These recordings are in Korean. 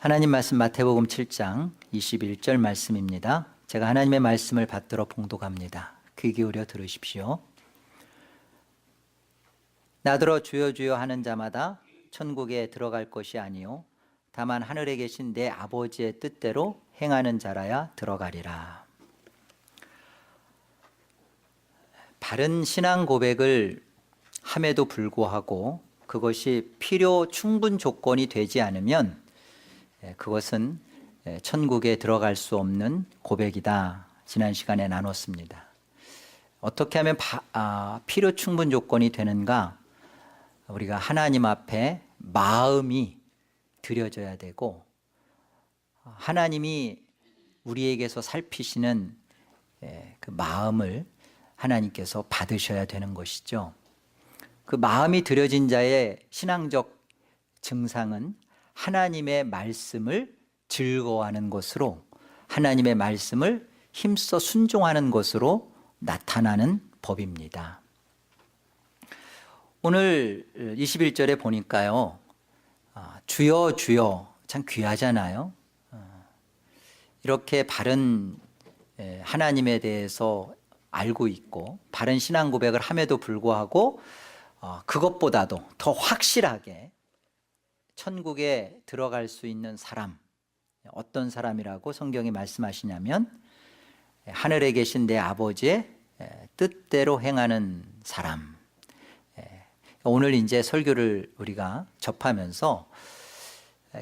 하나님 말씀 마태복음 7장 21절 말씀입니다. 제가 하나님의 말씀을 받들어 봉독합니다. 귀 기울여 들으십시오. 나더러 주여 주여 하는 자마다 천국에 들어갈 것이 아니요 다만 하늘에 계신 내 아버지의 뜻대로 행하는 자라야 들어가리라. 바른 신앙 고백을 함에도 불구하고 그것이 필요 충분 조건이 되지 않으면 그것은 천국에 들어갈 수 없는 고백이다. 지난 시간에 나눴습니다. 어떻게 하면 필요 충분 조건이 되는가? 우리가 하나님 앞에 마음이 드려져야 되고 하나님이 우리에게서 살피시는 그 마음을 하나님께서 받으셔야 되는 것이죠. 그 마음이 드려진 자의 신앙적 증상은 하나님의 말씀을 즐거워하는 것으로 하나님의 말씀을 힘써 순종하는 것으로 나타나는 법입니다. 오늘 21절에 보니까요, 주여 주여 참 귀하잖아요. 이렇게 바른 하나님에 대해서 알고 있고 바른 신앙 고백을 함에도 불구하고 그것보다도 더 확실하게 천국에 들어갈 수 있는 사람, 어떤 사람이라고 성경이 말씀하시냐면 하늘에 계신 내 아버지의 뜻대로 행하는 사람. 오늘 이제 설교를 우리가 접하면서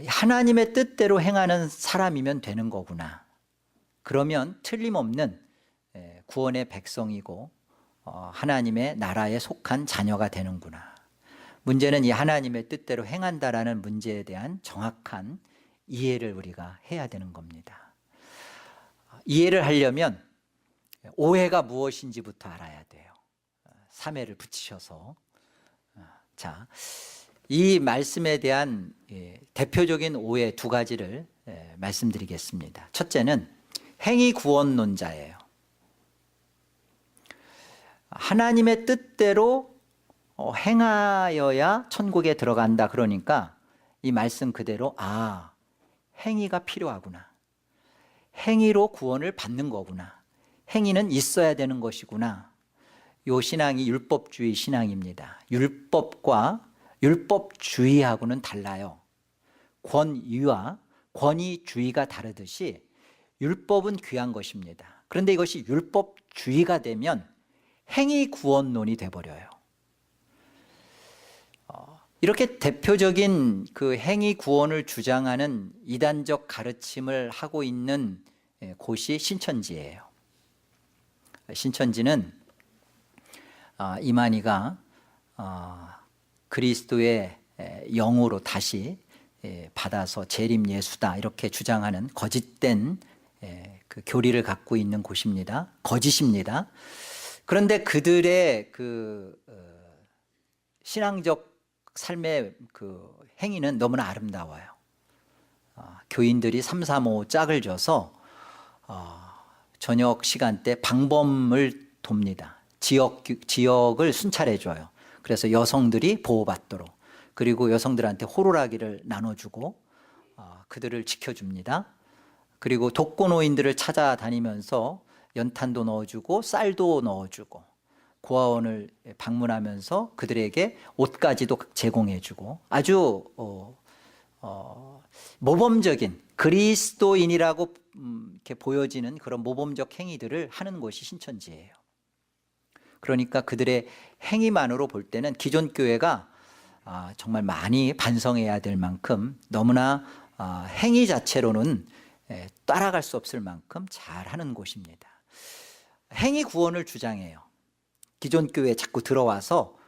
하나님의 뜻대로 행하는 사람이면 되는 거구나. 그러면 틀림없는 구원의 백성이고 하나님의 나라에 속한 자녀가 되는구나. 문제는 이 하나님의 뜻대로 행한다라는 문제에 대한 정확한 이해를 우리가 해야 되는 겁니다. 이해를 하려면 오해가 무엇인지부터 알아야 돼요. 3회를 붙이셔서. 자, 이 말씀에 대한 대표적인 오해 두 가지를 말씀드리겠습니다. 첫째는 행위 구원론자예요. 하나님의 뜻대로 행하여야 천국에 들어간다. 그러니까 이 말씀 그대로 행위가 필요하구나. 행위로 구원을 받는 거구나. 행위는 있어야 되는 것이구나. 요 신앙이 율법주의 신앙입니다. 율법과 율법주의하고는 달라요. 권위와 권위주의가 다르듯이 율법은 귀한 것입니다. 그런데 이것이 율법주의가 되면 행위 구원론이 돼버려요. 이렇게 대표적인 그 행위 구원을 주장하는 이단적 가르침을 하고 있는 곳이 신천지예요. 신천지는 이만희가 그리스도의 영으로 다시 받아서 재림 예수다 이렇게 주장하는 거짓된 그 교리를 갖고 있는 곳입니다. 거짓입니다. 그런데 그들의 그 신앙적 삶의 그 행위는 너무나 아름다워요. 교인들이 335 짝을 져서 저녁 시간대 방범을 돕니다. 지역을 순찰해줘요. 그래서 여성들이 보호받도록, 그리고 여성들한테 호루라기를 나눠주고 그들을 지켜줍니다. 그리고 독거노인들을 찾아다니면서 연탄도 넣어주고 쌀도 넣어주고 고아원을 방문하면서 그들에게 옷까지도 제공해주고 아주 모범적인 그리스도인이라고 이렇게 보여지는 그런 모범적 행위들을 하는 것이 신천지예요. 그러니까 그들의 행위만으로 볼 때는 기존 교회가 정말 많이 반성해야 될 만큼 너무나 행위 자체로는 따라갈 수 없을 만큼 잘하는 곳입니다. 행위 구원을 주장해요. 기존 교회에 자꾸 들어와서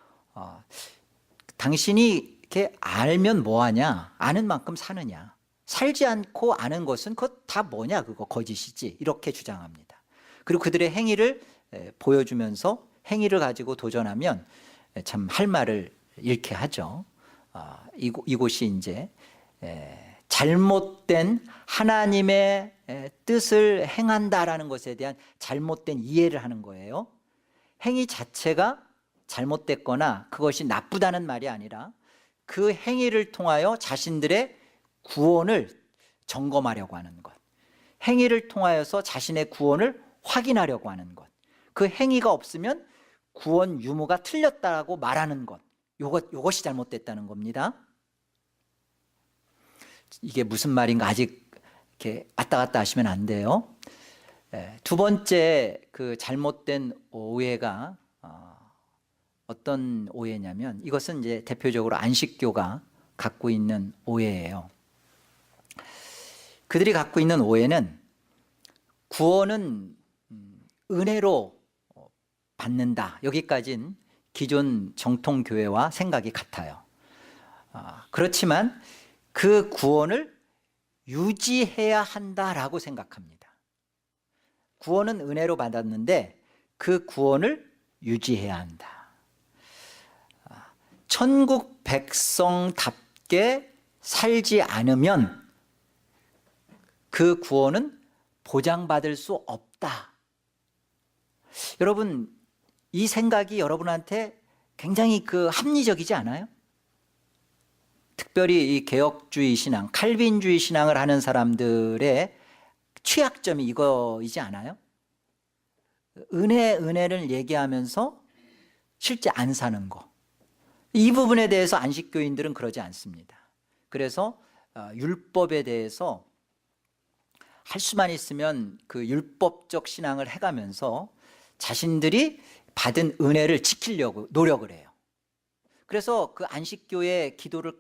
당신이 이렇게 알면 뭐하냐, 아는 만큼 사느냐, 살지 않고 아는 것은 그거 다 뭐냐, 그거 거짓이지, 이렇게 주장합니다. 그리고 그들의 행위를 보여주면서 행위를 가지고 도전하면 참 할 말을 잃게 하죠. 이곳이 이제 잘못된 하나님의 뜻을 행한다라는 것에 대한 잘못된 이해를 하는 거예요. 행위 자체가 잘못됐거나 그것이 나쁘다는 말이 아니라 그 행위를 통하여 자신들의 구원을 점검하려고 하는 것, 행위를 통하여서 자신의 구원을 확인하려고 하는 것, 그 행위가 없으면 구원 유무가 틀렸다고 말하는 것, 요것이 잘못됐다는 겁니다. 이게 무슨 말인가 아직 이렇게 왔다 갔다 하시면 안 돼요. 두 번째 그 잘못된 오해가 어떤 오해냐면, 이것은 이제 대표적으로 안식교가 갖고 있는 오해예요. 그들이 갖고 있는 오해는 구원은 은혜로 받는다, 여기까지는 기존 정통교회와 생각이 같아요. 그렇지만 그 구원을 유지해야 한다라고 생각합니다. 구원은 은혜로 받았는데 그 구원을 유지해야 한다. 천국 백성답게 살지 않으면 그 구원은 보장받을 수 없다. 여러분, 이 생각이 여러분한테 굉장히 합리적이지 않아요? 특별히 이 개혁주의 신앙, 칼빈주의 신앙을 하는 사람들의 취약점이 이거이지 않아요? 은혜를 얘기하면서 실제 안 사는 거. 이 부분에 대해서 안식교인들은 그러지 않습니다. 그래서 율법에 대해서 할 수만 있으면 그 율법적 신앙을 해가면서 자신들이 받은 은혜를 지키려고 노력을 해요. 그래서 그 안식교의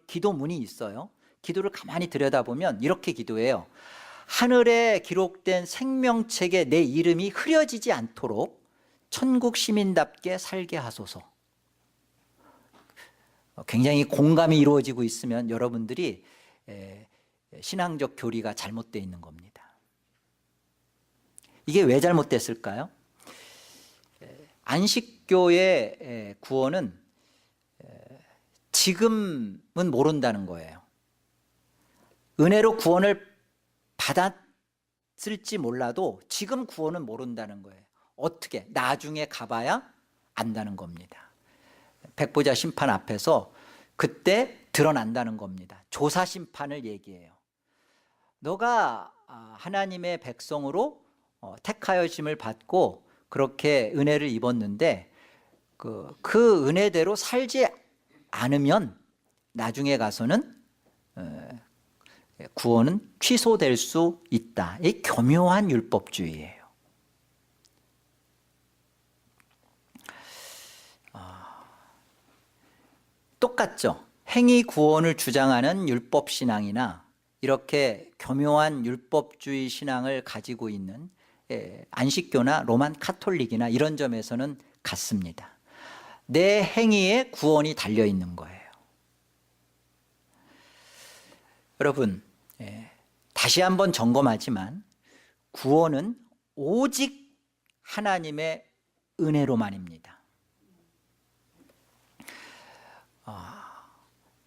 기도문이 있어요. 기도를 가만히 들여다보면 이렇게 기도해요. 하늘에 기록된 생명책에 내 이름이 흐려지지 않도록 천국 시민답게 살게 하소서. 굉장히 공감이 이루어지고 있으면 여러분들이 신앙적 교리가 잘못되어 있는 겁니다. 이게 왜 잘못됐을까요? 안식교의 구원은 지금은 모른다는 거예요. 은혜로 구원을 받았을지 몰라도 지금 구원은 모른다는 거예요. 어떻게? 나중에 가봐야 안다는 겁니다. 백보자 심판 앞에서 그때 드러난다는 겁니다. 조사 심판을 얘기해요. 너가 하나님의 백성으로 택하여짐을 받고 그렇게 은혜를 입었는데 그 은혜대로 살지 않으면 나중에 가서는 구원은 취소될 수 있다. 이 교묘한 율법주의예요. 똑같죠. 행위 구원을 주장하는 율법 신앙이나 이렇게 교묘한 율법주의 신앙을 가지고 있는 안식교나 로만 카톨릭이나 이런 점에서는 같습니다. 내 행위에 구원이 달려 있는 거예요. 여러분, 다시 한번 점검하지만 구원은 오직 하나님의 은혜로만입니다.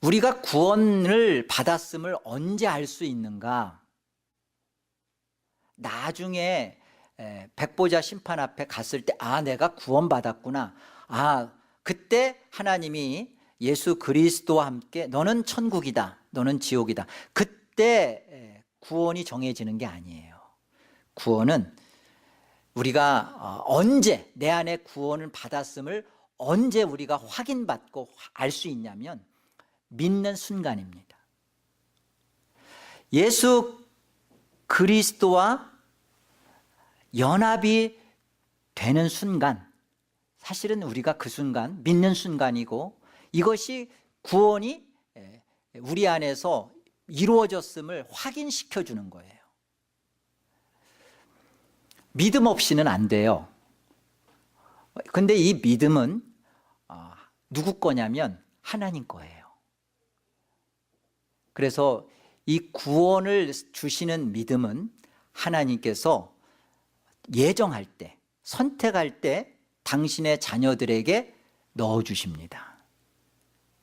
우리가 구원을 받았음을 언제 알 수 있는가? 나중에 백보자 심판 앞에 갔을 때 내가 구원받았구나. 그때 하나님이 예수 그리스도와 함께 너는 천국이다, 너는 지옥이다. 그때 구원이 정해지는 게 아니에요. 구원은 우리가 언제 내 안에 구원을 받았음을 언제 우리가 확인받고 알 수 있냐면 믿는 순간입니다. 예수 그리스도와 연합이 되는 순간, 사실은 우리가 그 순간 믿는 순간이고 이것이 구원이 우리 안에서 이루어졌음을 확인시켜 주는 거예요. 믿음 없이는 안 돼요. 근데 이 믿음은 누구 거냐면 하나님 거예요. 그래서 이 구원을 주시는 믿음은 하나님께서 예정할 때, 선택할 때 당신의 자녀들에게 넣어주십니다.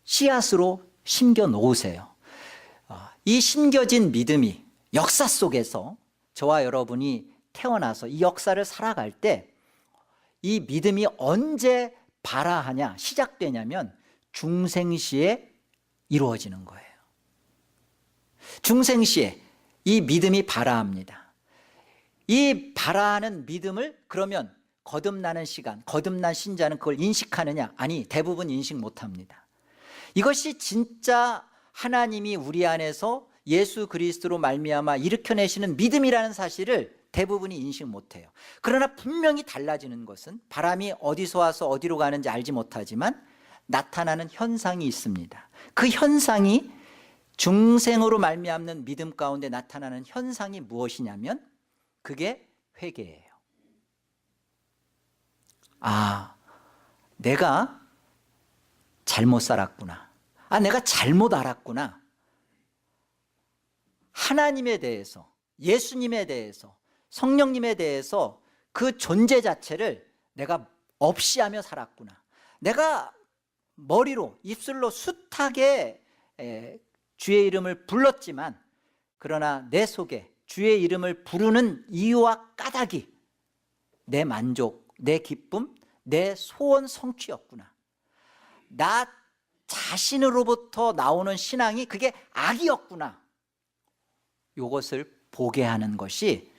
씨앗으로 심겨 놓으세요. 이 심겨진 믿음이 역사 속에서 저와 여러분이 태어나서 이 역사를 살아갈 때 이 믿음이 언제 발화하냐, 시작되냐면 중생시에 이루어지는 거예요. 중생시에 이 믿음이 발아합니다. 이 발아하는 믿음을 그러면 거듭나는 시간, 거듭난 신자는 그걸 인식하느냐? 아니, 대부분 인식 못합니다. 이것이 진짜 하나님이 우리 안에서 예수 그리스도로 말미암아 일으켜내시는 믿음이라는 사실을 대부분이 인식 못해요. 그러나 분명히 달라지는 것은 바람이 어디서 와서 어디로 가는지 알지 못하지만 나타나는 현상이 있습니다. 그 현상이 중생으로 말미암는 믿음 가운데 나타나는 현상이 무엇이냐면 그게 회개예요. 아, 내가 잘못 살았구나. 아, 내가 잘못 알았구나. 하나님에 대해서, 예수님에 대해서, 성령님에 대해서 그 존재 자체를 내가 없이하며 살았구나. 내가 머리로, 입술로 숱하게 주의 이름을 불렀지만 그러나 내 속에 주의 이름을 부르는 이유와 까닭이 내 만족, 내 기쁨, 내 소원 성취였구나. 나 자신으로부터 나오는 신앙이 그게 악이었구나. 이것을 보게 하는 것이,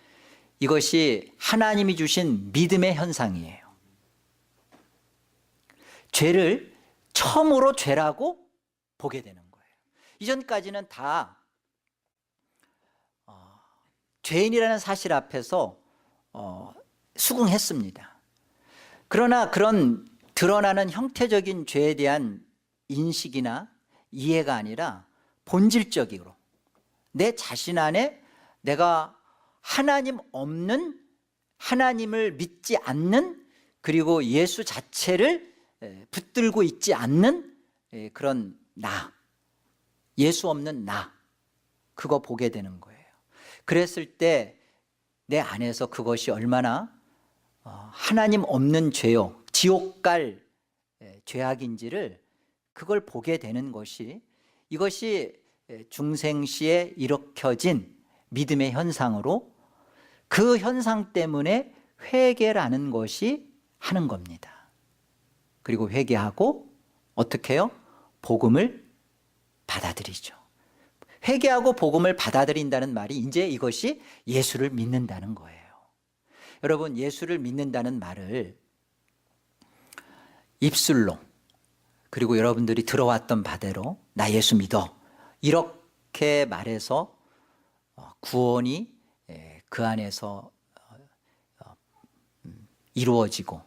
이것이 하나님이 주신 믿음의 현상이에요. 죄를 처음으로 죄라고 보게 되는 거예요. 이전까지는 다 죄인이라는 사실 앞에서 수긍했습니다. 그러나 그런 드러나는 형태적인 죄에 대한 인식이나 이해가 아니라 본질적으로 내 자신 안에 내가 하나님 없는, 하나님을 믿지 않는, 그리고 예수 자체를 붙들고 있지 않는 그런 나, 예수 없는 나, 그거 보게 되는 거예요. 그랬을 때 내 안에서 그것이 얼마나 하나님 없는 죄요, 지옥 갈 죄악인지를 그걸 보게 되는 것이, 이것이 중생시에 일으켜진 믿음의 현상으로, 그 현상 때문에 회개라는 것이 하는 겁니다. 그리고 회개하고 어떻게 해요? 복음을 받아들이죠. 회개하고 복음을 받아들인다는 말이 이제 이것이 예수를 믿는다는 거예요. 여러분, 예수를 믿는다는 말을 입술로, 그리고 여러분들이 들어왔던 바대로 나 예수 믿어, 이렇게 말해서 구원이 그 안에서 이루어지고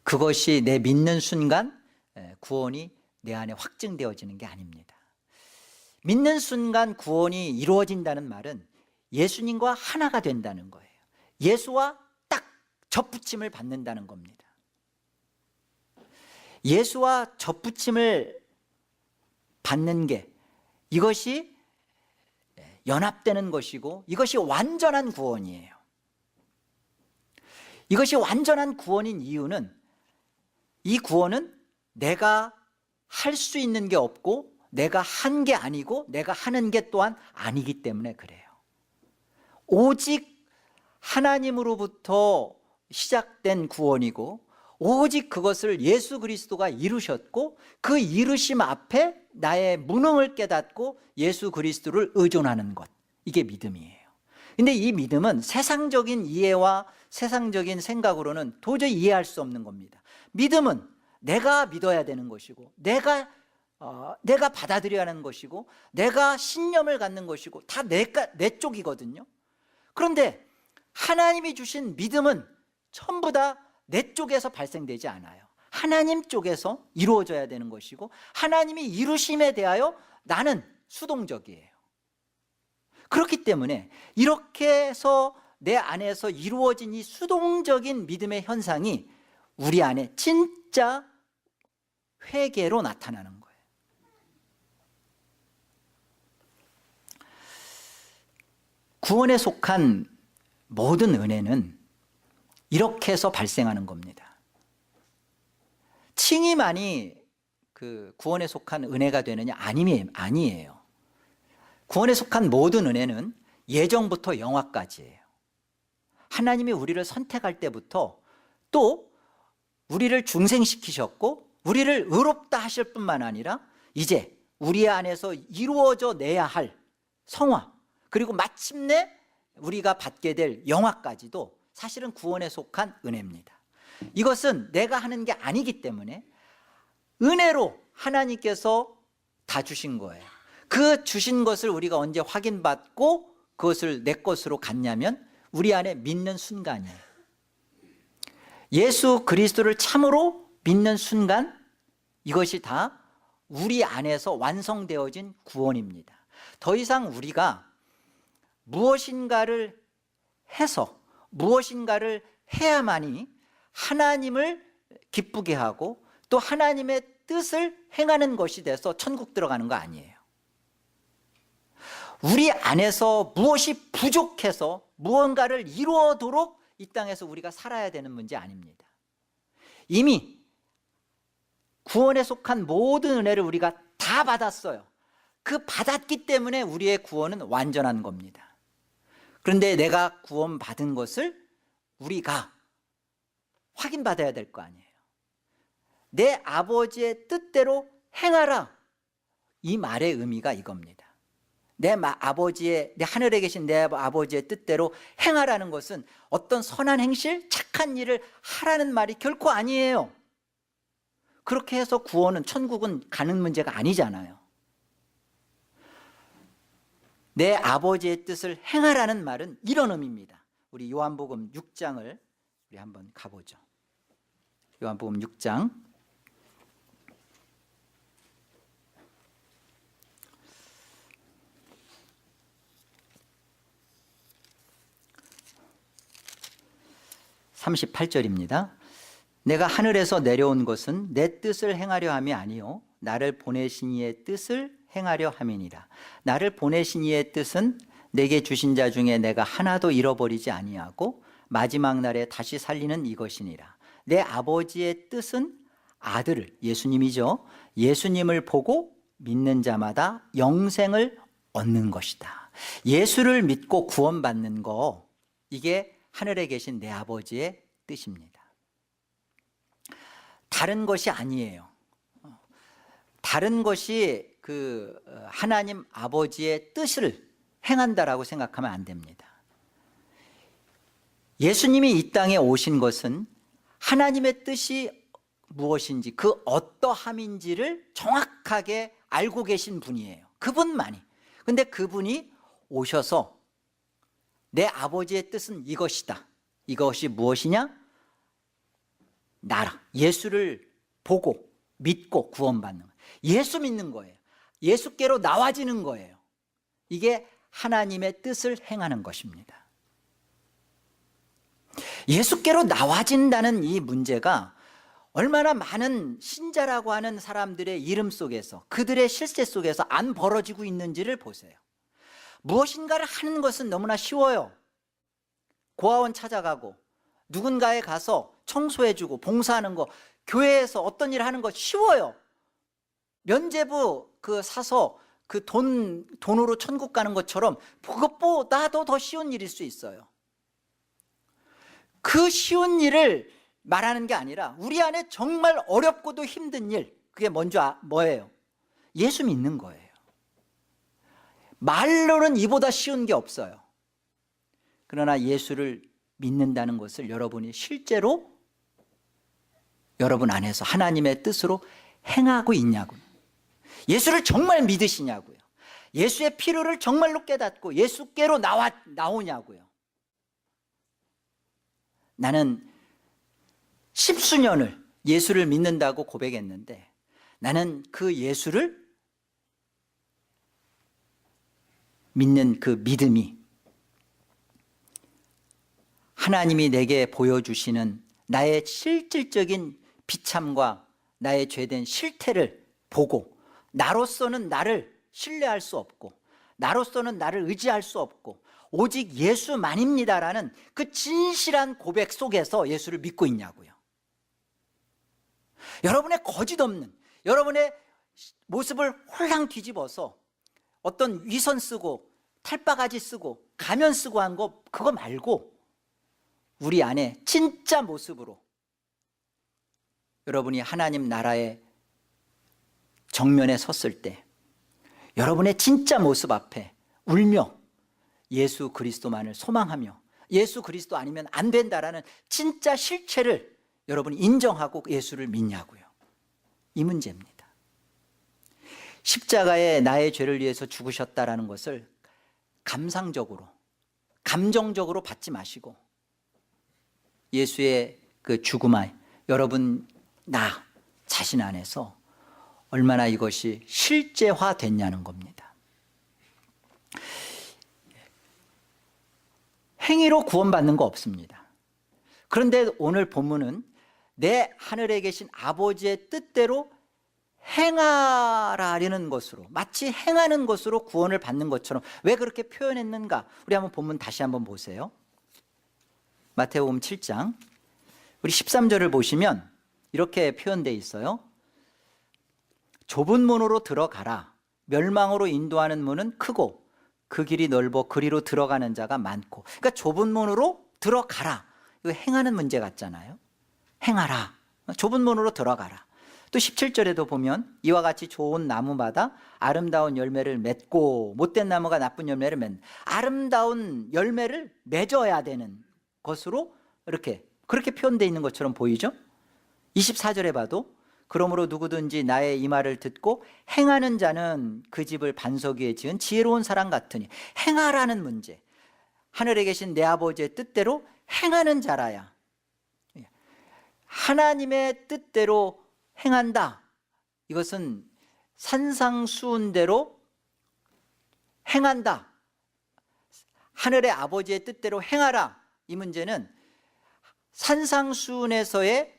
그것이 내 믿는 순간 구원이 내 안에 확증되어지는 게 아닙니다. 믿는 순간 구원이 이루어진다는 말은 예수님과 하나가 된다는 거예요. 예수와 딱 접붙임을 받는다는 겁니다. 예수와 접붙임을 받는 게, 이것이 연합되는 것이고 이것이 완전한 구원이에요. 이것이 완전한 구원인 이유는, 이 구원은 내가 할 수 있는 게 없고 내가 한 게 아니고 내가 하는 게 또한 아니기 때문에 그래요. 오직 하나님으로부터 시작된 구원이고 오직 그것을 예수 그리스도가 이루셨고 그 이루심 앞에 나의 무능을 깨닫고 예수 그리스도를 의존하는 것, 이게 믿음이에요. 근데 이 믿음은 세상적인 이해와 세상적인 생각으로는 도저히 이해할 수 없는 겁니다. 믿음은 내가 믿어야 되는 것이고 내가 받아들여야 하는 것이고 내가 신념을 갖는 것이고 다 내 쪽이거든요. 그런데 하나님이 주신 믿음은 전부 다 내 쪽에서 발생되지 않아요. 하나님 쪽에서 이루어져야 되는 것이고 하나님이 이루심에 대하여 나는 수동적이에요. 그렇기 때문에 이렇게 해서 내 안에서 이루어진 이 수동적인 믿음의 현상이 우리 안에 진짜 회개로 나타나는 거예요. 구원에 속한 모든 은혜는 이렇게 해서 발생하는 겁니다. 칭의만이 그 구원에 속한 은혜가 되느냐? 아니에요. 구원에 속한 모든 은혜는 예정부터 영화까지예요. 하나님이 우리를 선택할 때부터 또 우리를 중생시키셨고 우리를 의롭다 하실 뿐만 아니라 이제 우리 안에서 이루어져 내야 할 성화, 그리고 마침내 우리가 받게 될 영화까지도 사실은 구원에 속한 은혜입니다. 이것은 내가 하는 게 아니기 때문에 은혜로 하나님께서 다 주신 거예요. 그 주신 것을 우리가 언제 확인받고 그것을 내 것으로 갖냐면 우리 안에 믿는 순간이에요. 예수 그리스도를 참으로 믿는 순간 이것이 다 우리 안에서 완성되어진 구원입니다. 더 이상 우리가 무엇인가를 해서 무엇인가를 해야만이 하나님을 기쁘게 하고 또 하나님의 뜻을 행하는 것이 돼서 천국 들어가는 거 아니에요. 우리 안에서 무엇이 부족해서 무언가를 이루어도록 이 땅에서 우리가 살아야 되는 문제 아닙니다. 이미 구원에 속한 모든 은혜를 우리가 다 받았어요. 그 받았기 때문에 우리의 구원은 완전한 겁니다. 그런데 내가 구원받은 것을 우리가 확인받아야 될 거 아니에요. 내 아버지의 뜻대로 행하라. 이 말의 의미가 이겁니다. 내 하늘에 계신 내 아버지의 뜻대로 행하라는 것은 어떤 선한 행실, 착한 일을 하라는 말이 결코 아니에요. 그렇게 해서 구원은, 천국은 가는 문제가 아니잖아요. 내 아버지의 뜻을 행하라는 말은 이런 의미입니다. 우리 요한복음 6장을 우리 한번 가보죠. 요한복음 6장 38절입니다. 내가 하늘에서 내려온 것은 내 뜻을 행하려 함이 아니요 나를 보내신 이의 뜻을 행하려 함이니라. 나를 보내신 이의 뜻은 내게 주신 자 중에 내가 하나도 잃어버리지 아니하고 마지막 날에 다시 살리는 이것이니라. 내 아버지의 뜻은 아들을, 예수님이죠, 예수님을 보고 믿는 자마다 영생을 얻는 것이다. 예수를 믿고 구원받는 거, 이게 하늘에 계신 내 아버지의 뜻입니다. 다른 것이 아니에요. 다른 것이 그 하나님 아버지의 뜻을 행한다라고 생각하면 안 됩니다. 예수님이 이 땅에 오신 것은 하나님의 뜻이 무엇인지, 그 어떠함인지를 정확하게 알고 계신 분이에요. 그분만이. 근데 그분이 오셔서 내 아버지의 뜻은 이것이다. 이것이 무엇이냐? 나라, 예수를 보고 믿고 구원받는 거예요. 예수 믿는 거예요. 예수께로 나와지는 거예요. 이게 하나님의 뜻을 행하는 것입니다. 예수께로 나와진다는 이 문제가 얼마나 많은 신자라고 하는 사람들의 이름 속에서, 그들의 실세 속에서 안 벌어지고 있는지를 보세요. 무엇인가를 하는 것은 너무나 쉬워요. 고아원 찾아가고 누군가에 가서 청소해주고 봉사하는 거, 교회에서 어떤 일을 하는 거 쉬워요. 면죄부 사서 그 돈으로 천국 가는 것처럼 그것보다도 더 쉬운 일일 수 있어요. 그 쉬운 일을 말하는 게 아니라 우리 안에 정말 어렵고도 힘든 일, 그게 먼저 뭐예요? 예수 믿는 거예요. 말로는 이보다 쉬운 게 없어요. 그러나 예수를 믿는다는 것을 여러분이 실제로 여러분 안에서 하나님의 뜻으로 행하고 있냐고요. 예수를 정말 믿으시냐고요. 예수의 필요를 정말로 깨닫고 예수께로 나오냐고요. 나는 10수년을 예수를 믿는다고 고백했는데 나는 그 예수를 믿는 그 믿음이 하나님이 내게 보여주시는 나의 실질적인 비참과 나의 죄된 실태를 보고 나로서는 나를 신뢰할 수 없고 나로서는 나를 의지할 수 없고 오직 예수만입니다라는 그 진실한 고백 속에서 예수를 믿고 있냐고요. 여러분의 거짓 없는, 여러분의 모습을 홀랑 뒤집어서 어떤 위선 쓰고 탈바가지 쓰고 가면 쓰고 한 거, 그거 말고 우리 안에 진짜 모습으로 여러분이 하나님 나라의 정면에 섰을 때 여러분의 진짜 모습 앞에 울며 예수 그리스도만을 소망하며 예수 그리스도 아니면 안 된다라는 진짜 실체를 여러분이 인정하고 예수를 믿냐고요. 이 문제입니다. 십자가에 나의 죄를 위해서 죽으셨다라는 것을 감상적으로, 감정적으로 받지 마시고 예수의 그 죽음에 여러분 나 자신 안에서 얼마나 이것이 실제화됐냐는 겁니다. 행위로 구원받는 거 없습니다. 그런데 오늘 본문은 내 하늘에 계신 아버지의 뜻대로 행하라는 것으로, 마치 행하는 것으로 구원을 받는 것처럼 왜 그렇게 표현했는가? 우리 한번 본문 다시 한번 보세요. 마태복음 7장 우리 13절을 보시면 이렇게 표현되어 있어요. 좁은 문으로 들어가라. 멸망으로 인도하는 문은 크고 그 길이 넓어 그리로 들어가는 자가 많고. 그러니까 좁은 문으로 들어가라. 이거 행하는 문제 같잖아요. 행하라. 좁은 문으로 들어가라. 또 17절에도 보면 이와 같이 좋은 나무마다 아름다운 열매를 맺고 못된 나무가 나쁜 열매를 맺는, 아름다운 열매를 맺어야 되는 것으로 이렇게 그렇게 표현되어 있는 것처럼 보이죠? 24절에 봐도 그러므로 누구든지 나의 이 말을 듣고 행하는 자는 그 집을 반석 위에 지은 지혜로운 사람 같으니. 행하라는 문제, 하늘에 계신 내 아버지의 뜻대로 행하는 자라야. 하나님의 뜻대로 행한다. 이것은 산상수훈대로 행한다. 하늘의 아버지의 뜻대로 행하라. 이 문제는 산상수훈에서의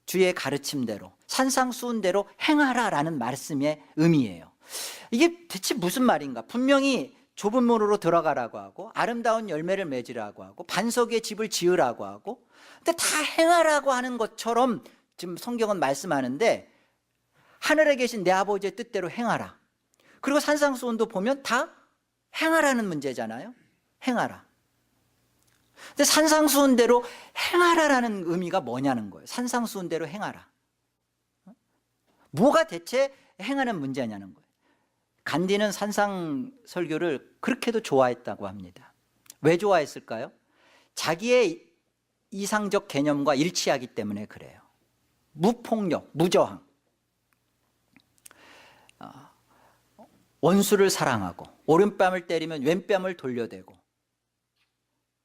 주의 가르침대로, 산상수훈대로 행하라라는 말씀의 의미예요. 이게 대체 무슨 말인가? 분명히 좁은 문으로 들어가라고 하고 아름다운 열매를 맺으라고 하고 반석 위에 집을 지으라고 하고, 근데 다 행하라고 하는 것처럼 지금 성경은 말씀하는데, 하늘에 계신 내 아버지의 뜻대로 행하라. 그리고 산상수훈도 보면 다 행하라는 문제잖아요. 행하라. 근데 산상수훈대로 행하라라는 의미가 뭐냐는 거예요. 산상수훈대로 행하라. 뭐가 대체 행하는 문제냐는 거예요. 간디는 산상설교를 그렇게도 좋아했다고 합니다. 왜 좋아했을까요? 자기의 이상적 개념과 일치하기 때문에 그래요. 무폭력, 무저항, 원수를 사랑하고 오른뺨을 때리면 왼뺨을 돌려대고,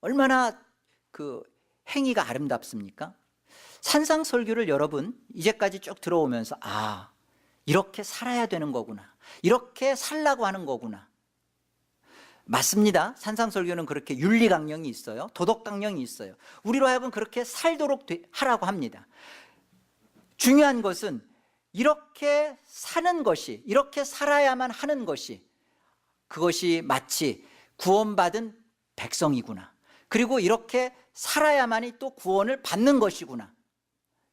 얼마나 그 행위가 아름답습니까? 산상설교를 여러분 이제까지 쭉 들어오면서 이렇게 살아야 되는 거구나, 이렇게 살라고 하는 거구나. 맞습니다. 산상설교는 그렇게 윤리강령이 있어요. 도덕강령이 있어요. 우리로 하여금 그렇게 살도록 하라고 합니다. 중요한 것은 이렇게 사는 것이, 이렇게 살아야만 하는 것이, 그것이 마치 구원받은 백성이구나, 그리고 이렇게 살아야만이 또 구원을 받는 것이구나,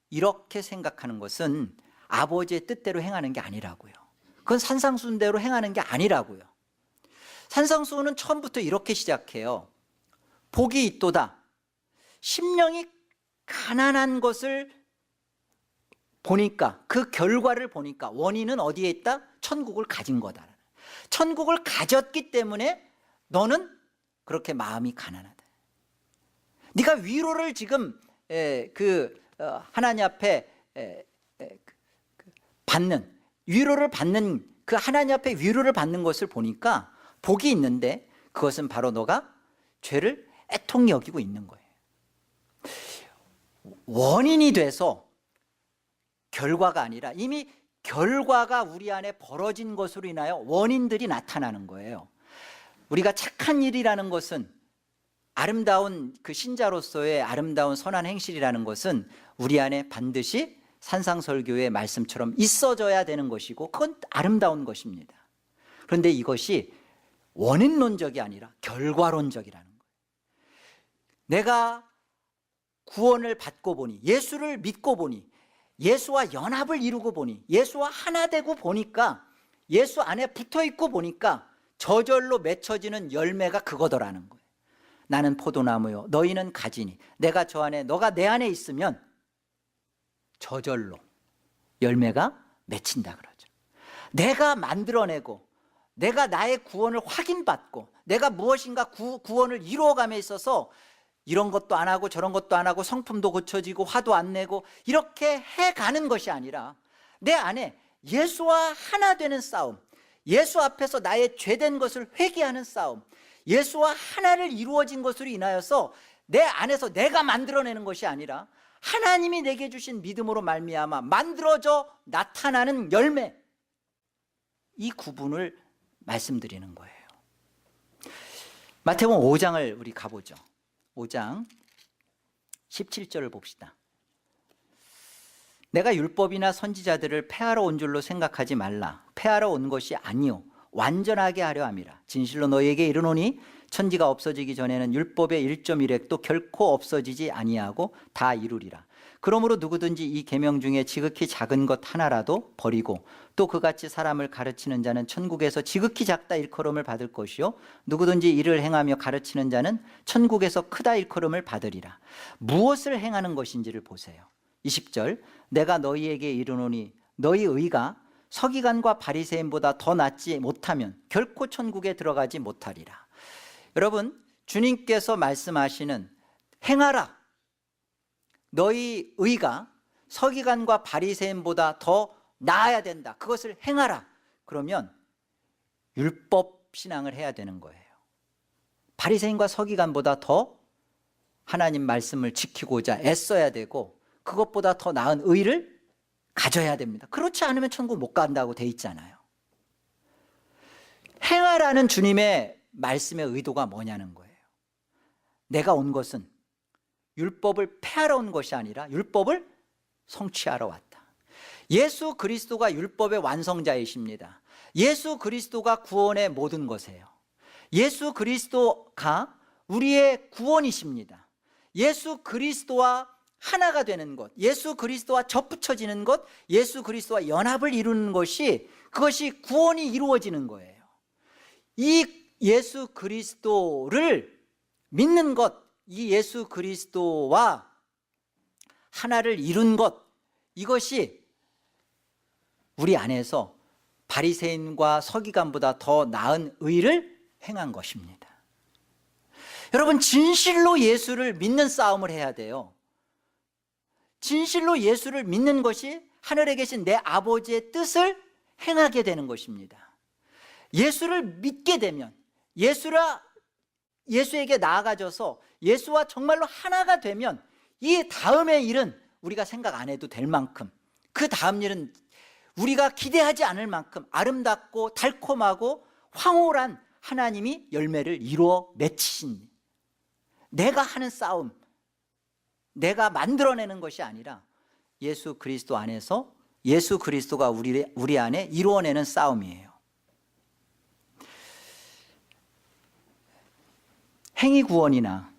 이렇게 생각하는 것은 아버지의 뜻대로 행하는 게 아니라고요. 그건 산상수훈대로 행하는 게 아니라고요. 산상수훈은 처음부터 이렇게 시작해요. 복이 있도다. 심령이 가난한 것을 보니까, 그 결과를 보니까 원인은 어디에 있다? 천국을 가진 거다. 천국을 가졌기 때문에 너는 그렇게 마음이 가난하다. 네가 위로를 지금 하나님 앞에 받는, 위로를 받는, 그 하나님 앞에 위로를 받는 것을 보니까 복이 있는데, 그것은 바로 너가 죄를 애통히 여기고 있는 거예요. 원인이 돼서 결과가 아니라 이미 결과가 우리 안에 벌어진 것으로 인하여 원인들이 나타나는 거예요. 우리가 착한 일이라는 것은, 아름다운 그 신자로서의 아름다운 선한 행실이라는 것은 우리 안에 반드시 산상설교의 말씀처럼 있어져야 되는 것이고, 그건 아름다운 것입니다. 그런데 이것이 원인론적이 아니라 결과론적이라는 거예요. 내가 구원을 받고 보니, 예수를 믿고 보니, 예수와 연합을 이루고 보니, 예수와 하나 되고 보니까, 예수 안에 붙어 있고 보니까 저절로 맺혀지는 열매가 그거더라는 거예요. 나는 포도나무요 너희는 가지니 내가 저 안에, 너가 내 안에 있으면 저절로 열매가 맺힌다 그러죠. 내가 만들어내고 내가 나의 구원을 확인받고 내가 무엇인가 구원을 이루어감에 있어서 이런 것도 안 하고 저런 것도 안 하고 성품도 고쳐지고 화도 안 내고 이렇게 해가는 것이 아니라 내 안에 예수와 하나 되는 싸움, 예수 앞에서 나의 죄된 것을 회개하는 싸움, 예수와 하나를 이루어진 것으로 인하여서 내 안에서 내가 만들어내는 것이 아니라 하나님이 내게 주신 믿음으로 말미암아 만들어져 나타나는 열매, 이 구분을 말씀드리는 거예요. 마태복음 5장을 우리 가보죠. 5장 17절을 봅시다. 내가 율법이나 선지자들을 폐하러 온 줄로 생각하지 말라. 폐하러 온 것이 아니요 완전하게 하려 함이라. 진실로 너희에게 이르노니 천지가 없어지기 전에는 율법의 1.1획도 결코 없어지지 아니하고 다 이루리라. 그러므로 누구든지 이 계명 중에 지극히 작은 것 하나라도 버리고 또 그같이 사람을 가르치는 자는 천국에서 지극히 작다 일컬음을 받을 것이요 누구든지 이를 행하며 가르치는 자는 천국에서 크다 일컬음을 받으리라. 무엇을 행하는 것인지를 보세요. 20절 내가 너희에게 이르노니 너희 의가 서기관과 바리새인보다 더 낫지 못하면 결코 천국에 들어가지 못하리라. 여러분, 주님께서 말씀하시는 행하라, 너희 의가 서기관과 바리새인보다 더 나아야 된다, 그것을 행하라. 그러면 율법 신앙을 해야 되는 거예요. 바리새인과 서기관보다 더 하나님 말씀을 지키고자 애써야 되고 그것보다 더 나은 의를 가져야 됩니다. 그렇지 않으면 천국 못 간다고 돼 있잖아요. 행하라는 주님의 말씀의 의도가 뭐냐는 거예요. 내가 온 것은 율법을 폐하러 온 것이 아니라 율법을 성취하러 왔다. 예수 그리스도가 율법의 완성자이십니다. 예수 그리스도가 구원의 모든 것이에요. 예수 그리스도가 우리의 구원이십니다. 예수 그리스도와 하나가 되는 것, 예수 그리스도와 접붙여지는 것, 예수 그리스도와 연합을 이루는 것이, 그것이 구원이 이루어지는 거예요. 이 예수 그리스도를 믿는 것, 이 예수 그리스도와 하나를 이룬 것, 이것이 우리 안에서 바리새인과 서기관보다 더 나은 의를 행한 것입니다. 여러분, 진실로 예수를 믿는 싸움을 해야 돼요. 진실로 예수를 믿는 것이 하늘에 계신 내 아버지의 뜻을 행하게 되는 것입니다. 예수를 믿게 되면, 예수에게 나아가져서 예수와 정말로 하나가 되면 이 다음의 일은 우리가 생각 안 해도 될 만큼, 그 다음 일은 우리가 기대하지 않을 만큼 아름답고 달콤하고 황홀한 하나님이 열매를 이루어 맺히신, 내가 하는 싸움, 내가 만들어내는 것이 아니라 예수 그리스도 안에서 예수 그리스도가 우리 안에 이루어내는 싸움이에요. 행위 구원이나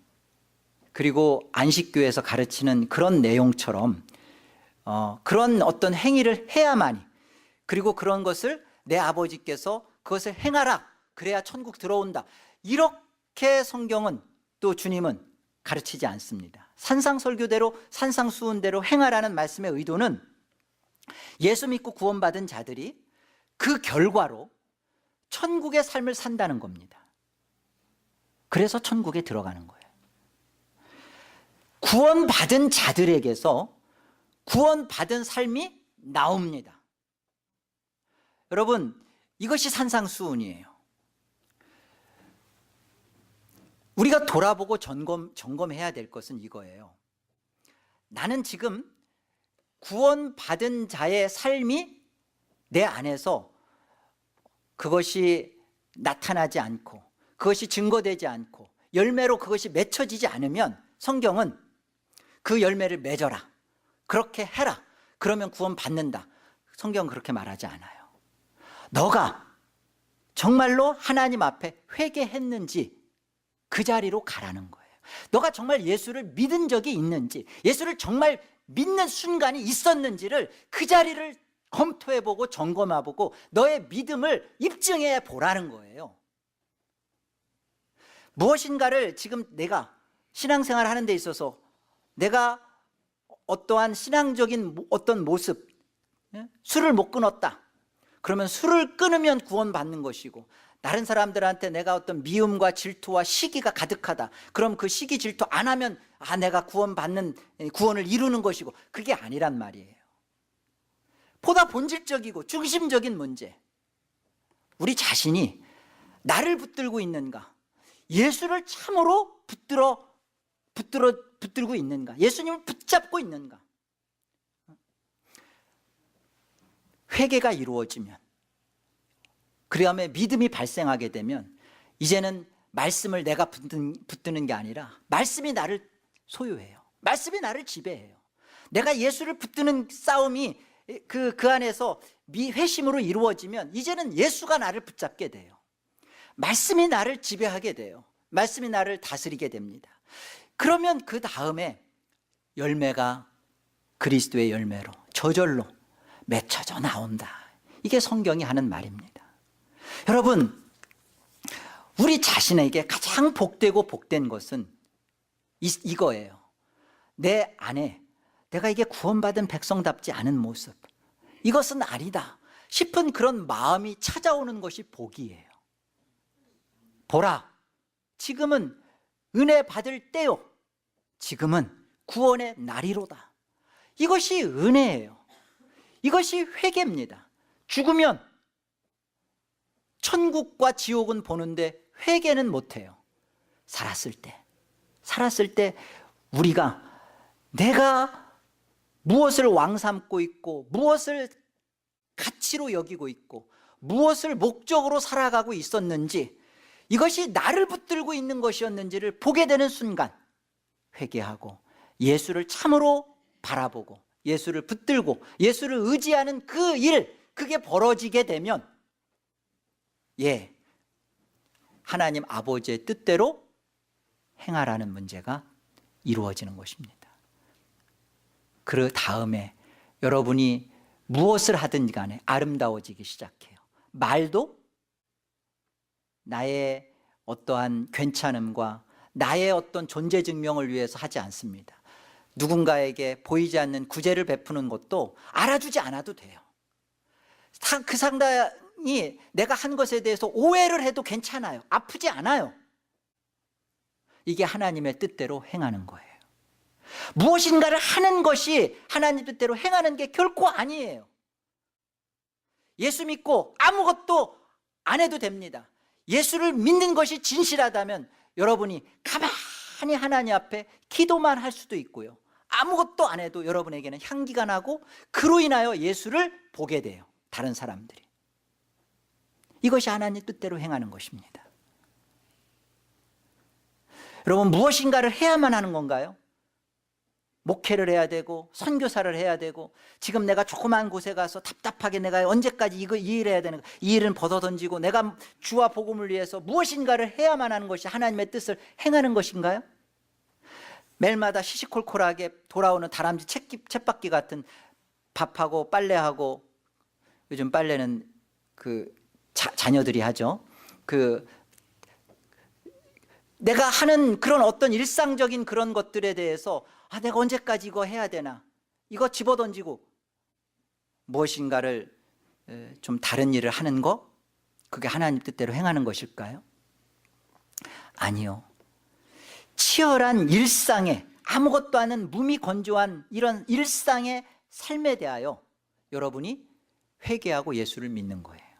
그리고 안식교에서 가르치는 그런 내용처럼 그런 어떤 행위를 해야만이, 그리고 그런 것을 내 아버지께서 그것을 행하라, 그래야 천국 들어온다, 이렇게 성경은 또 주님은 가르치지 않습니다. 산상설교대로 산상수훈대로 행하라는 말씀의 의도는 예수 믿고 구원받은 자들이 그 결과로 천국의 삶을 산다는 겁니다. 그래서 천국에 들어가는 거예요. 구원받은 자들에게서 구원받은 삶이 나옵니다. 여러분, 이것이 산상수훈이에요. 우리가 돌아보고 점검해야 될 것은 이거예요. 나는 지금 구원받은 자의 삶이 내 안에서 그것이 나타나지 않고, 그것이 증거되지 않고, 열매로 그것이 맺혀지지 않으면 성경은 그 열매를 맺어라, 그렇게 해라, 그러면 구원받는다, 성경은 그렇게 말하지 않아요. 너가 정말로 하나님 앞에 회개했는지 그 자리로 가라는 거예요. 너가 정말 예수를 믿은 적이 있는지, 예수를 정말 믿는 순간이 있었는지를 그 자리를 검토해보고 점검해보고 너의 믿음을 입증해 보라는 거예요. 무엇인가를 지금 내가 신앙생활 하는 데 있어서 내가 어떠한 신앙적인 어떤 모습, 술을 못 끊었다, 그러면 술을 끊으면 구원받는 것이고, 다른 사람들한테 내가 어떤 미움과 질투와 시기가 가득하다, 그럼 그 시기 질투 안 하면 내가 구원을 이루는 것이고, 그게 아니란 말이에요. 보다 본질적이고 중심적인 문제, 우리 자신이 나를 붙들고 있는가, 예수를 참으로 붙들고 있는가, 예수님을 붙잡고 있는가. 회개가 이루어지면, 그 다음에 믿음이 발생하게 되면, 이제는 말씀을 내가 붙드는 게 아니라 말씀이 나를 소유해요. 말씀이 나를 지배해요. 내가 예수를 붙드는 싸움이 그 안에서 회심으로 이루어지면, 이제는 예수가 나를 붙잡게 돼요. 말씀이 나를 지배하게 돼요. 말씀이 나를 다스리게 됩니다. 그러면 그 다음에 열매가 그리스도의 열매로, 저절로 맺혀져 나온다. 이게 성경이 하는 말입니다. 여러분, 우리 자신에게 가장 복되고 복된 것은 이거예요. 내 안에 내가 이게 구원받은 백성답지 않은 모습, 이것은 아니다 싶은 그런 마음이 찾아오는 것이 복이에요. 보라, 지금은 은혜 받을 때요, 지금은 구원의 날이로다. 이것이 은혜예요. 이것이 회개입니다. 죽으면 천국과 지옥은 보는데 회개는 못해요. 살았을 때 우리가 내가 무엇을 왕 삼고 있고, 무엇을 가치로 여기고 있고, 무엇을 목적으로 살아가고 있었는지, 이것이 나를 붙들고 있는 것이었는지를 보게 되는 순간 회개하고 예수를 참으로 바라보고 예수를 붙들고 예수를 의지하는 그 일, 그게 벌어지게 되면, 하나님 아버지의 뜻대로 행하라는 문제가 이루어지는 것입니다. 그 다음에 여러분이 무엇을 하든 간에 아름다워지기 시작해요. 말도 나의 어떠한 괜찮음과 나의 어떤 존재 증명을 위해서 하지 않습니다. 누군가에게 보이지 않는 구제를 베푸는 것도 알아주지 않아도 돼요. 그 상대이 내가 한 것에 대해서 오해를 해도 괜찮아요. 아프지 않아요. 이게 하나님의 뜻대로 행하는 거예요. 무엇인가를 하는 것이 하나님 뜻대로 행하는 게 결코 아니에요. 예수 믿고 아무것도 안 해도 됩니다. 예수를 믿는 것이 진실하다면 여러분이 가만히 하나님 앞에 기도만 할 수도 있고요, 아무것도 안 해도 여러분에게는 향기가 나고 그로 인하여 예수를 보게 돼요, 다른 사람들이. 이것이 하나님 뜻대로 행하는 것입니다. 여러분, 무엇인가를 해야만 하는 건가요? 목회를 해야 되고 선교사를 해야 되고, 지금 내가 조그만 곳에 가서 답답하게 내가 언제까지 이 일을 해야 되는가, 이 일은 벗어던지고 내가 주와 복음을 위해서 무엇인가를 해야만 하는 것이 하나님의 뜻을 행하는 것인가요? 매일마다 시시콜콜하게 돌아오는 다람쥐 쳇바퀴 같은 밥하고 빨래하고, 요즘 빨래는 그 자녀들이 하죠. 내가 하는 그런 어떤 일상적인 그런 것들에 대해서 내가 언제까지 이거 해야 되나, 이거 집어던지고 무엇인가를 좀 다른 일을 하는 거, 그게 하나님 뜻대로 행하는 것일까요? 아니요. 치열한 일상에, 아무것도 아닌 무미건조한 이런 일상의 삶에 대하여 여러분이 회개하고 예수를 믿는 거예요.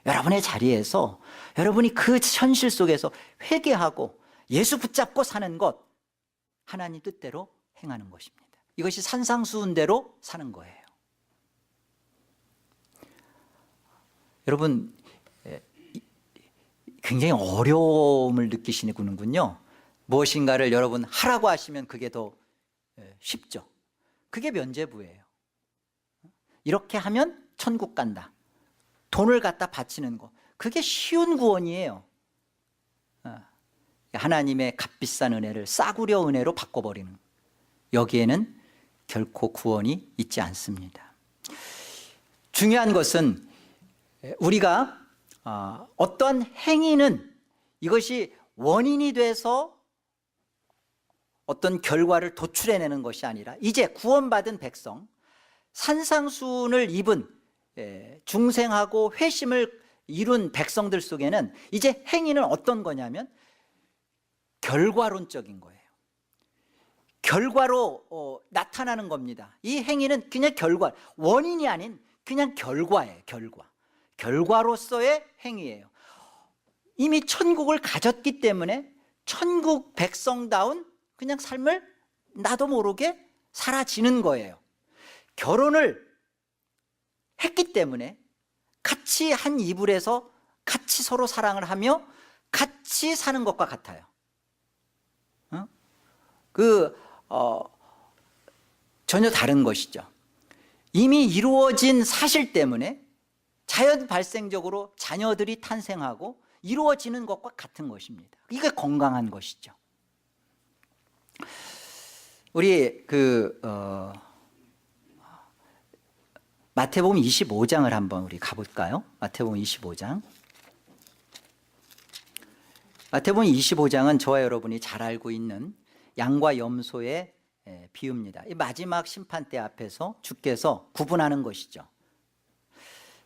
여러분의 자리에서 여러분이 그 현실 속에서 회개하고 예수 붙잡고 사는 것, 하나님 뜻대로 행하는 것입니다. 이것이 산상수훈대로 사는 거예요. 여러분, 굉장히 어려움을 느끼시는군요. 무엇인가를 여러분 하라고 하시면 그게 더 쉽죠. 그게 면죄부예요. 이렇게 하면 천국 간다, 돈을 갖다 바치는 거, 그게 쉬운 구원이에요. 하나님의 값비싼 은혜를 싸구려 은혜로 바꿔버리는, 여기에는 결코 구원이 있지 않습니다. 중요한 것은 우리가 어떤 행위는 이것이 원인이 돼서 어떤 결과를 도출해내는 것이 아니라, 이제 구원받은 백성, 산상수훈을 입은 중생하고 회심을 이룬 백성들 속에는 이제 행위는 어떤 거냐면 결과론적인 거예요. 결과로 나타나는 겁니다. 이 행위는 그냥 결과, 원인이 아닌 그냥 결과예요. 결과로서의 행위예요. 이미 천국을 가졌기 때문에 천국 백성다운 그냥 삶을 나도 모르게 살아지는 거예요. 결혼을 했기 때문에 같이 한 이불에서 같이 서로 사랑을 하며 같이 사는 것과 같아요. 전혀 다른 것이죠. 이미 이루어진 사실 때문에 자연 발생적으로 자녀들이 탄생하고 이루어지는 것과 같은 것입니다. 이게 건강한 것이죠. 우리 마태복음 25장을 한번 우리 가볼까요? 마태복음 25장. 마태복음 25장은 저와 여러분이 잘 알고 있는 양과 염소의 비유입니다. 이 마지막 심판대 앞에서 주께서 구분하는 것이죠.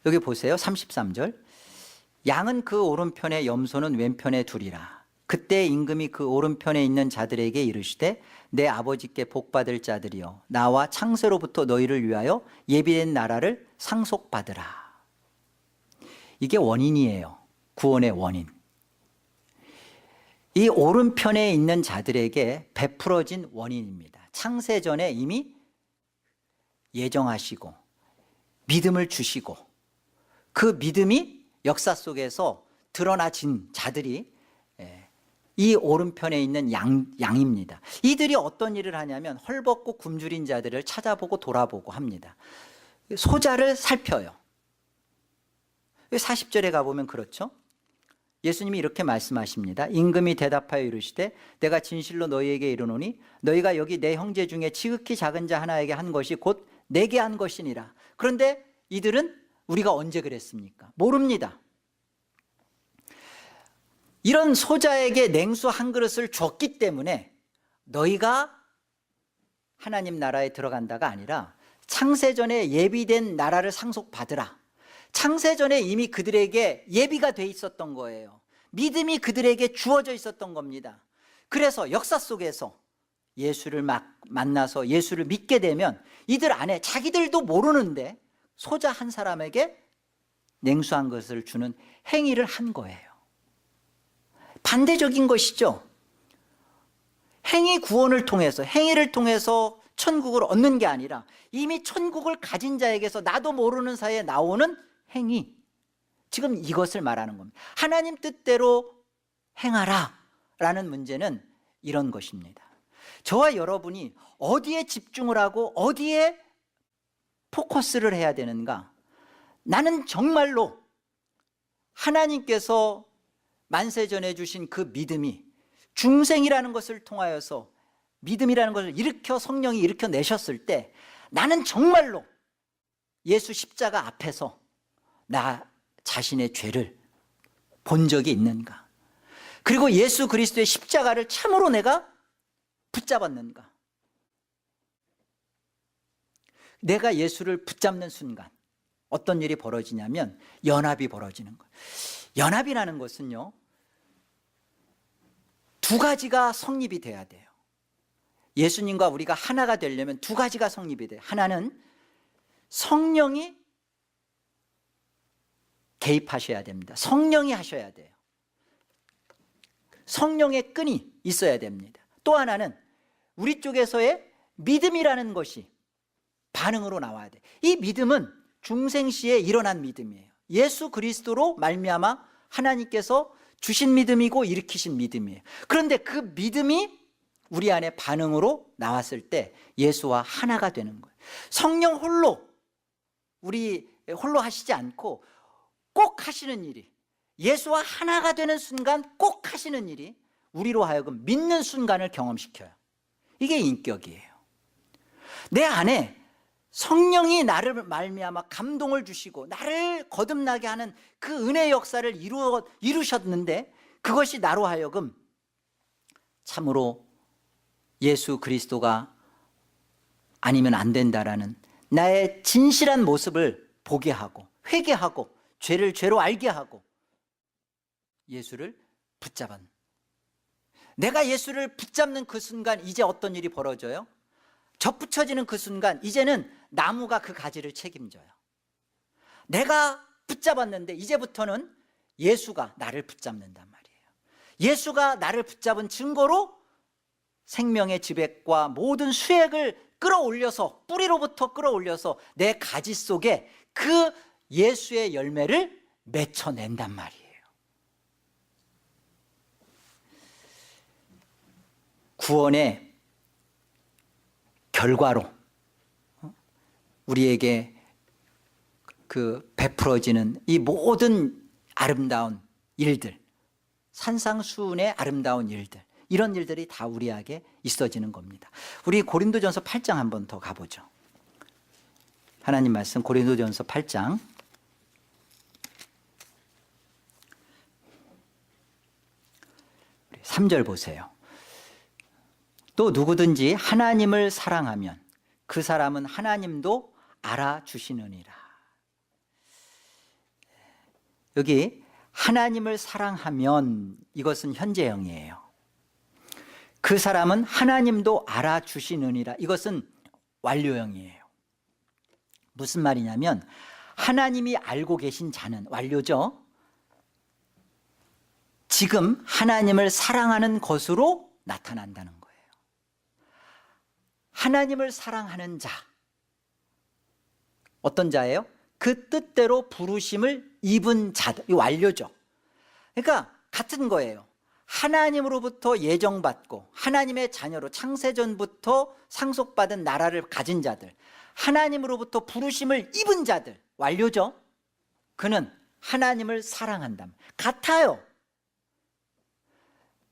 여기 보세요. 33절. 양은 그 오른편에 염소는 왼편에 두리라. 그때 임금이 그 오른편에 있는 자들에게 이르시되 내 아버지께 복받을 자들이여 나와 창세로부터 너희를 위하여 예비된 나라를 상속받으라. 이게 원인이에요. 구원의 원인. 이 오른편에 있는 자들에게 베풀어진 원인입니다. 창세전에 이미 예정하시고 믿음을 주시고 그 믿음이 역사 속에서 드러나진 자들이 이 오른편에 있는 양입니다. 이들이 어떤 일을 하냐면 헐벗고 굶주린 자들을 찾아보고 돌아보고 합니다. 소자를 살펴요. 40절에 가보면 그렇죠. 예수님이 이렇게 말씀하십니다. 임금이 대답하여 이르시되 내가 진실로 너희에게 이르노니 너희가 여기 내 형제 중에 지극히 작은 자 하나에게 한 것이 곧 내게 한 것이니라. 그런데 이들은 우리가 언제 그랬습니까? 모릅니다. 이런 소자에게 냉수 한 그릇을 줬기 때문에 너희가 하나님 나라에 들어간다가 아니라 창세전에 예비된 나라를 상속받으라. 창세전에 이미 그들에게 예비가 돼 있었던 거예요. 믿음이 그들에게 주어져 있었던 겁니다. 그래서 역사 속에서 예수를 만나서 예수를 믿게 되면 이들 안에 자기들도 모르는데 소자 한 사람에게 냉수한 것을 주는 행위를 한 거예요. 반대적인 것이죠. 행위 구원을 통해서, 행위를 통해서 천국을 얻는 게 아니라 이미 천국을 가진 자에게서 나도 모르는 사이에 나오는 행위, 지금 이것을 말하는 겁니다. 하나님 뜻대로 행하라 라는 문제는 이런 것입니다. 저와 여러분이 어디에 집중을 하고 어디에 포커스를 해야 되는가? 나는 정말로 하나님께서 만세전에 주신 그 믿음이 중생이라는 것을 통하여서 믿음이라는 것을 일으켜 성령이 일으켜내셨을 때 나는 정말로 예수 십자가 앞에서 나 자신의 죄를 본 적이 있는가? 그리고 예수 그리스도의 십자가를 참으로 내가 붙잡았는가? 내가 예수를 붙잡는 순간 어떤 일이 벌어지냐면 연합이 벌어지는 거예요. 연합이라는 것은요, 두 가지가 성립이 돼야 돼요. 예수님과 우리가 하나가 되려면 두 가지가 성립이 돼요. 하나는 성령이 개입하셔야 됩니다. 성령이 하셔야 돼요. 성령의 끈이 있어야 됩니다. 또 하나는 우리 쪽에서의 믿음이라는 것이 반응으로 나와야 돼요. 이 믿음은 중생시에 일어난 믿음이에요. 예수 그리스도로 말미암아 하나님께서 주신 믿음이고 일으키신 믿음이에요. 그런데 그 믿음이 우리 안에 반응으로 나왔을 때 예수와 하나가 되는 거예요. 성령 홀로, 우리 홀로 하시지 않고 꼭 하시는 일이, 예수와 하나가 되는 순간 꼭 하시는 일이 우리로 하여금 믿는 순간을 경험시켜요. 이게 인격이에요. 내 안에 성령이 나를 말미암아 감동을 주시고 나를 거듭나게 하는 그 은혜의 역사를 이루셨는데 그것이 나로 하여금 참으로 예수 그리스도가 아니면 안 된다라는 나의 진실한 모습을 보게 하고 회개하고 죄를 죄로 알게 하고 예수를 붙잡은, 내가 예수를 붙잡는 그 순간 이제 어떤 일이 벌어져요? 접붙여지는 그 순간 이제는 나무가 그 가지를 책임져요. 내가 붙잡았는데 이제부터는 예수가 나를 붙잡는단 말이에요. 예수가 나를 붙잡은 증거로 생명의 지백과 모든 수액을 끌어올려서, 뿌리로부터 끌어올려서 내 가지 속에 그 예수의 열매를 맺혀낸단 말이에요. 구원의 결과로 우리에게 그 베풀어지는 이 모든 아름다운 일들, 산상수훈의 아름다운 일들, 이런 일들이 다 우리에게 있어지는 겁니다. 우리 고린도전서 8장 한번 더 가보죠. 하나님 말씀 고린도전서 8장 3절 보세요. 또 누구든지 하나님을 사랑하면 그 사람은 하나님도 알아주시느니라. 여기 하나님을 사랑하면, 이것은 현재형이에요. 그 사람은 하나님도 알아주시느니라, 이것은 완료형이에요. 무슨 말이냐면 하나님이 알고 계신 자는, 완료죠, 지금 하나님을 사랑하는 것으로 나타난다는 거예요. 하나님을 사랑하는 자, 어떤 자예요? 그 뜻대로 부르심을 입은 자들, 이 완료죠. 그러니까 같은 거예요. 하나님으로부터 예정받고 하나님의 자녀로 창세전부터 상속받은 나라를 가진 자들, 하나님으로부터 부르심을 입은 자들, 완료죠. 그는 하나님을 사랑한다. 같아요.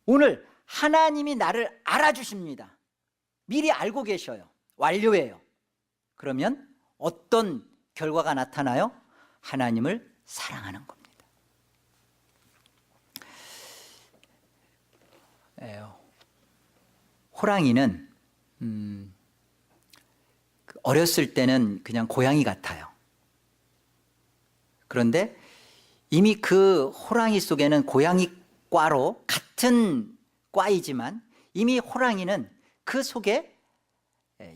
오늘 하나님이 나를 알아주십니다. 미리 알고 계셔요. 완료예요. 그러면 어떤 결과가 나타나요? 하나님을 사랑하는 겁니다. 호랑이는 어렸을 때는 그냥 고양이 같아요. 그런데 이미 그 호랑이 속에는 고양이과로 같은 과이지만 이미 호랑이는 그 속에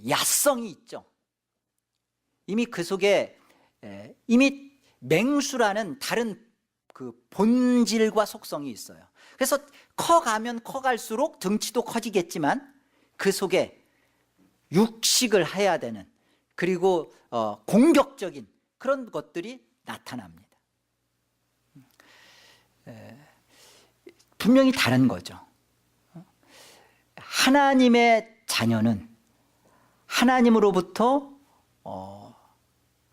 야성이 있죠. 이미 그 속에 이미 맹수라는 다른 그 본질과 속성이 있어요. 그래서 커가면 커갈수록 등치도 커지겠지만 그 속에 육식을 해야 되는, 그리고 공격적인 그런 것들이 나타납니다. 분명히 다른 거죠. 하나님의 자녀는 하나님으로부터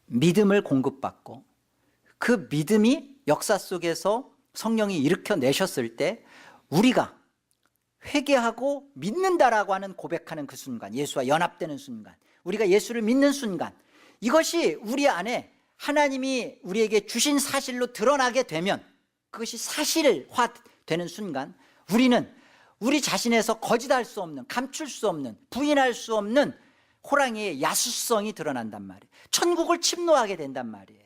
믿음을 공급받고 그 믿음이 역사 속에서 성령이 일으켜내셨을 때 우리가 회개하고 믿는다라고 하는 고백하는 그 순간, 예수와 연합되는 순간, 우리가 예수를 믿는 순간, 이것이 우리 안에 하나님이 우리에게 주신 사실로 드러나게 되면, 그것이 사실화되는 순간 우리는 우리 자신에서 거짓할 수 없는, 감출 수 없는, 부인할 수 없는 호랑이의 야수성이 드러난단 말이에요. 천국을 침노하게 된단 말이에요.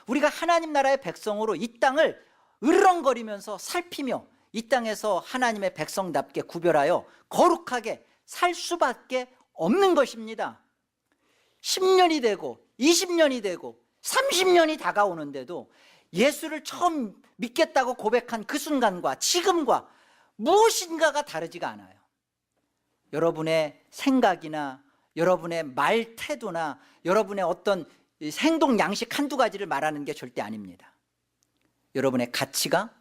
우리가 하나님 나라의 백성으로 이 땅을 으르렁거리면서 살피며 이 땅에서 하나님의 백성답게 구별하여 거룩하게 살 수밖에 없는 것입니다. 10년이 되고 20년이 되고 30년이 다가오는데도 예수를 처음 믿겠다고 고백한 그 순간과 지금과 무엇인가가 다르지가 않아요. 여러분의 생각이나 여러분의 말 태도나 여러분의 어떤 행동 양식 한두 가지를 말하는 게 절대 아닙니다. 여러분의 가치가,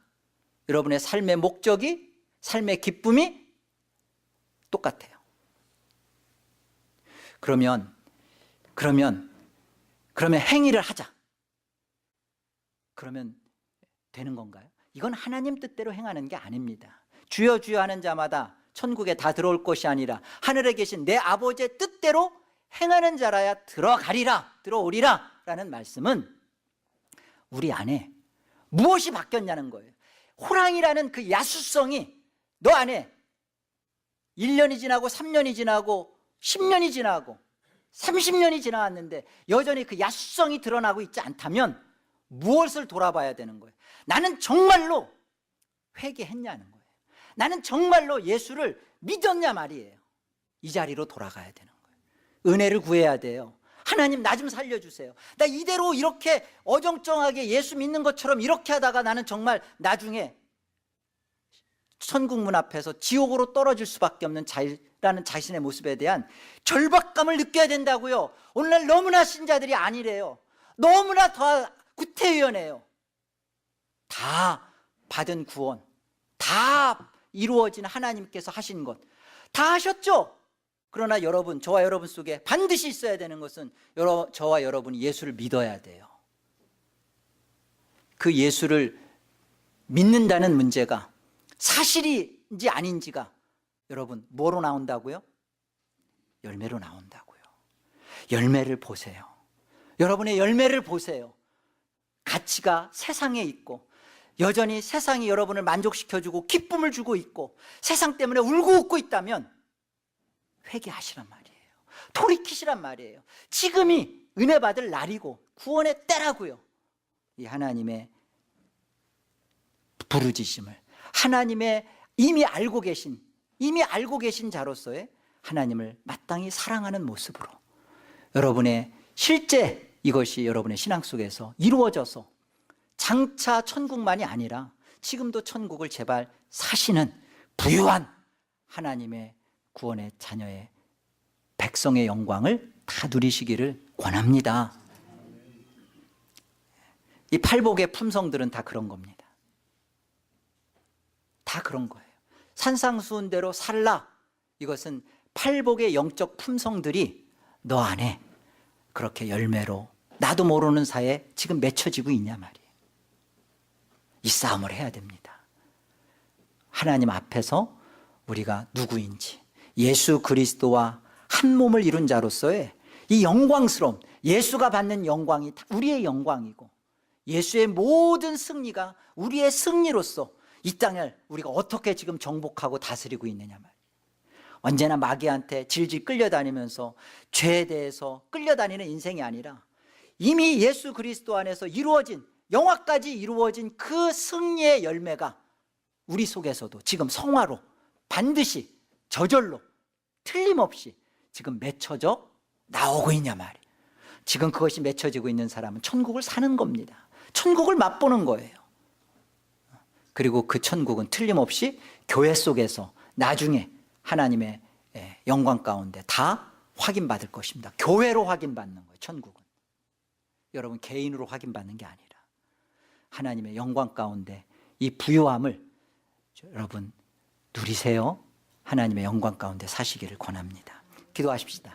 여러분의 삶의 목적이, 삶의 기쁨이 똑같아요. 그러면 행위를 하자. 그러면 되는 건가요? 이건 하나님 뜻대로 행하는 게 아닙니다. 주여 주여 하는 자마다 천국에 다 들어올 것이 아니라 하늘에 계신 내 아버지의 뜻대로 행하는 자라야 들어오리라 라는 말씀은 우리 안에 무엇이 바뀌었냐는 거예요. 호랑이라는 그 야수성이 너 안에 1년이 지나고 3년이 지나고 10년이 지나고 30년이 지나왔는데 여전히 그 야수성이 드러나고 있지 않다면 무엇을 돌아봐야 되는 거예요? 나는 정말로 회개했냐는 거예요. 나는 정말로 예수를 믿었냐 말이에요. 이 자리로 돌아가야 되는 거예요. 은혜를 구해야 돼요. 하나님 나 좀 살려주세요. 나 이대로 이렇게 어정쩡하게 예수 믿는 것처럼 이렇게 하다가 나는 정말 나중에 천국 문 앞에서 지옥으로 떨어질 수밖에 없는 자라는 자신의 모습에 대한 절박감을 느껴야 된다고요. 오늘날 너무나 신자들이 아니래요. 너무나 더 구태의연해요. 다 받은 구원, 다 이루어진 하나님께서 하신 것 다 하셨죠? 그러나 여러분, 저와 여러분 속에 반드시 있어야 되는 것은 저와 여러분이 예수를 믿어야 돼요. 그 예수를 믿는다는 문제가 사실인지 아닌지가 여러분 뭐로 나온다고요? 열매로 나온다고요. 열매를 보세요. 여러분의 열매를 보세요. 가치가 세상에 있고 여전히 세상이 여러분을 만족시켜주고 기쁨을 주고 있고 세상 때문에 울고 웃고 있다면 회개하시란 말이에요. 돌이키시란 말이에요. 지금이 은혜 받을 날이고 구원의 때라고요. 이 하나님의 부르짖음을, 하나님의 이미 알고 계신 자로서의 하나님을 마땅히 사랑하는 모습으로 여러분의 실제 이것이 여러분의 신앙 속에서 이루어져서 장차 천국만이 아니라 지금도 천국을 제발 사시는 부유한 하나님의 구원의 자녀의 백성의 영광을 다 누리시기를 권합니다. 이 팔복의 품성들은 다 그런 겁니다. 다 그런 거예요. 산상수훈대로 살라. 이것은 팔복의 영적 품성들이 너 안에 그렇게 열매로 나도 모르는 사이에 지금 맺혀지고 있냐 말이에요. 이 싸움을 해야 됩니다. 하나님 앞에서 우리가 누구인지, 예수 그리스도와 한 몸을 이룬 자로서의 이 영광스러움, 예수가 받는 영광이 다 우리의 영광이고 예수의 모든 승리가 우리의 승리로서 이 땅을 우리가 어떻게 지금 정복하고 다스리고 있느냐 말이에요. 언제나 마귀한테 질질 끌려다니면서 죄에 대해서 끌려다니는 인생이 아니라 이미 예수 그리스도 안에서 이루어진, 영화까지 이루어진 그 승리의 열매가 우리 속에서도 지금 성화로 반드시 저절로 틀림없이 지금 맺혀져 나오고 있냐 말이에요. 지금 그것이 맺혀지고 있는 사람은 천국을 사는 겁니다. 천국을 맛보는 거예요. 그리고 그 천국은 틀림없이 교회 속에서 나중에 하나님의 영광 가운데 다 확인받을 것입니다. 교회로 확인받는 거예요. 천국은 여러분 개인으로 확인받는 게 아니라 하나님의 영광 가운데 이 부유함을 여러분 누리세요. 하나님의 영광 가운데 사시기를 권합니다. 기도하십시다.